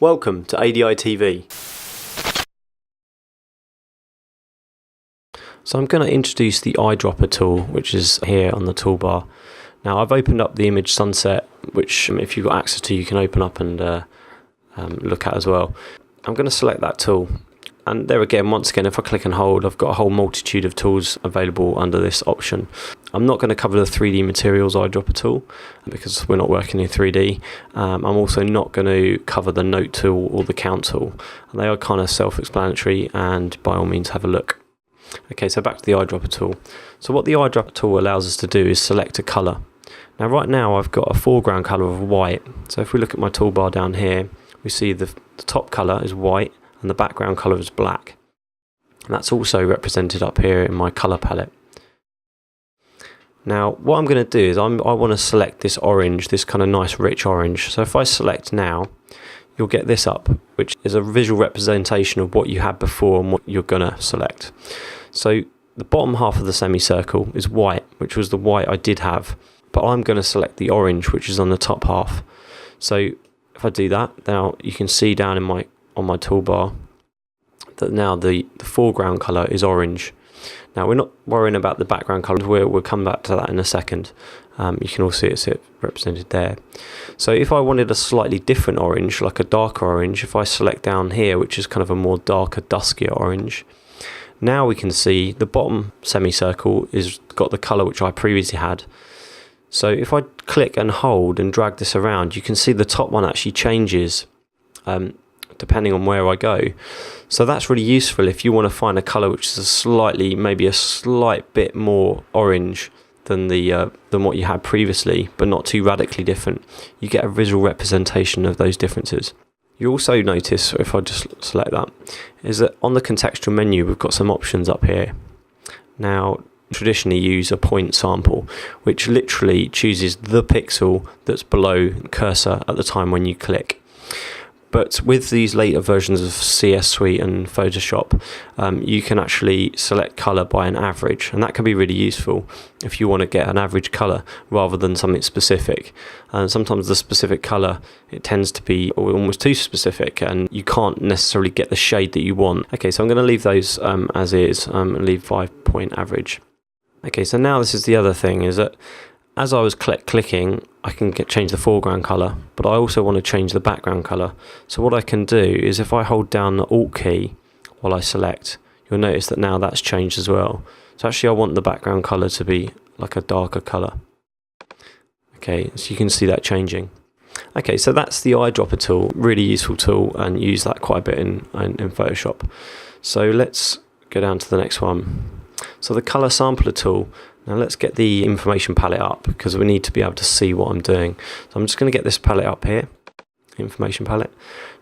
Welcome to ADI TV. So I'm going to introduce the Eyedropper tool, which is here on the toolbar. Now I've opened up the image sunset, which if you've got access to, you can open up and look at as well. I'm going to select that tool, and there again, once again, if I click and hold, I've got a whole multitude of tools available under this option. I'm not going to cover the 3D materials eyedropper tool because we're not working in 3D. I'm also not going to cover the note tool or the count tool. They are kind of self-explanatory, and by all means have a look. Okay, so back to the eyedropper tool. So what the eyedropper tool allows us to do is select a colour. Now right now I've got a foreground colour of white. So if we look at my toolbar down here, we see the top colour is white and the background colour is black. And that's also represented up here in my colour palette. Now what I'm going to do is I want to select this orange, this kind of nice rich orange. So if I select now, you'll get this up, which is a visual representation of what you had before and what you're going to select. So the bottom half of the semicircle is white, which was the white I did have, but I'm going to select the orange, which is on the top half. So if I do that, now you can see down in on my toolbar that now the foreground colour is orange. Now we're not worrying about the background colour, we'll come back to that in a second. You can all see it's represented there. So if I wanted a slightly different orange, like a darker orange, if I select down here, which is kind of a more darker, duskier orange, now we can see the bottom semicircle is got the colour which I previously had. So if I click and hold and drag this around, you can see the top one actually changes depending on where I go. So that's really useful if you want to find a colour which is maybe a slight bit more orange than what you had previously, but not too radically different. You get a visual representation of those differences. You also notice, if I just select that, is that on the contextual menu we've got some options up here. Now traditionally use a point sample, which literally chooses the pixel that's below the cursor at the time when you click. But with these later versions of CS Suite and Photoshop, you can actually select colour by an average, and that can be really useful if you want to get an average colour rather than something specific. And sometimes the specific colour, it tends to be almost too specific, and you can't necessarily get the shade that you want. Okay, so I'm going to leave those as is, and leave 5-point average. Okay, so now this is the other thing, is that as I was clicking, I can change the foreground colour, but I also want to change the background colour. So what I can do is if I hold down the Alt key while I select, you'll notice that now that's changed as well. So actually I want the background colour to be like a darker colour. Okay, so you can see that changing. Okay, so that's the eyedropper tool, really useful tool, and use that quite a bit in Photoshop. So let's go down to the next one. So the colour sampler tool. Now let's get the information palette up because we need to be able to see what I'm doing. So I'm just going to get this palette up here, information palette.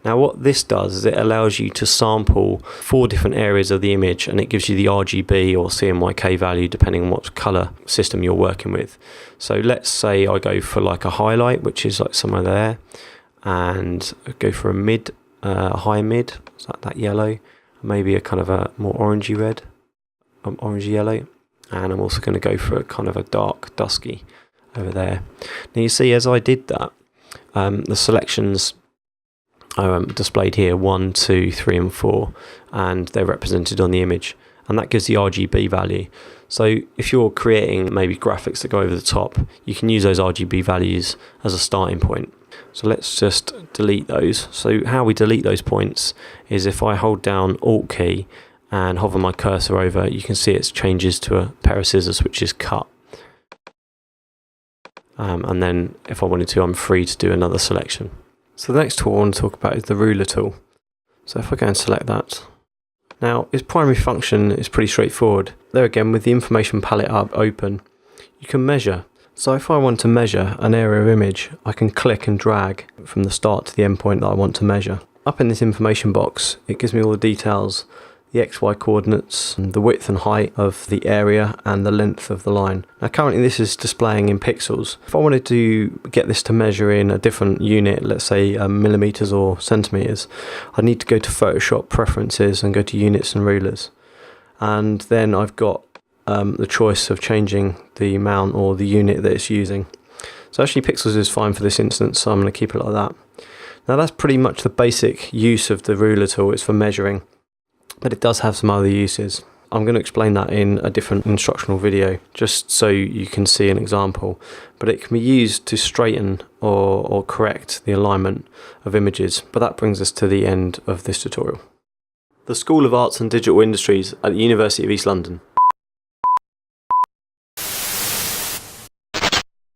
Now what this does is it allows you to sample 4 different areas of the image, and it gives you the RGB or CMYK value depending on what colour system you're working with. So let's say I go for like a highlight, which is like somewhere there, and I go for a high mid, so that yellow, maybe a kind of a more orangey red, orangey yellow. And I'm also going to go for a kind of a dark dusky over there. Now you see as I did that, the selections are displayed here, 1, 2, 3 and 4, and they're represented on the image, and that gives the RGB value. So if you're creating maybe graphics that go over the top, you can use those RGB values as a starting point. So let's just delete those. So how we delete those points is if I hold down Alt key and hover my cursor over, you can see it changes to a pair of scissors, which is cut. And then if I wanted to, I'm free to do another selection. So the next tool I want to talk about is the ruler tool. So if I go and select that. Now its primary function is pretty straightforward. There again, with the information palette open, you can measure. So if I want to measure an area of image, I can click and drag from the start to the end point that I want to measure. Up in this information box, it gives me all the details, the XY coordinates, the width and height of the area, and the length of the line. Now currently this is displaying in pixels. If I wanted to get this to measure in a different unit, let's say millimeters or centimeters, I need to go to Photoshop Preferences and go to Units and Rulers. And then I've got the choice of changing the amount or the unit that it's using. So actually pixels is fine for this instance, so I'm going to keep it like that. Now that's pretty much the basic use of the ruler tool. It's for measuring, but it does have some other uses. I'm going to explain that in a different instructional video, just so you can see an example. But it can be used to straighten or correct the alignment of images. But that brings us to the end of this tutorial. The School of Arts and Digital Industries at the University of East London.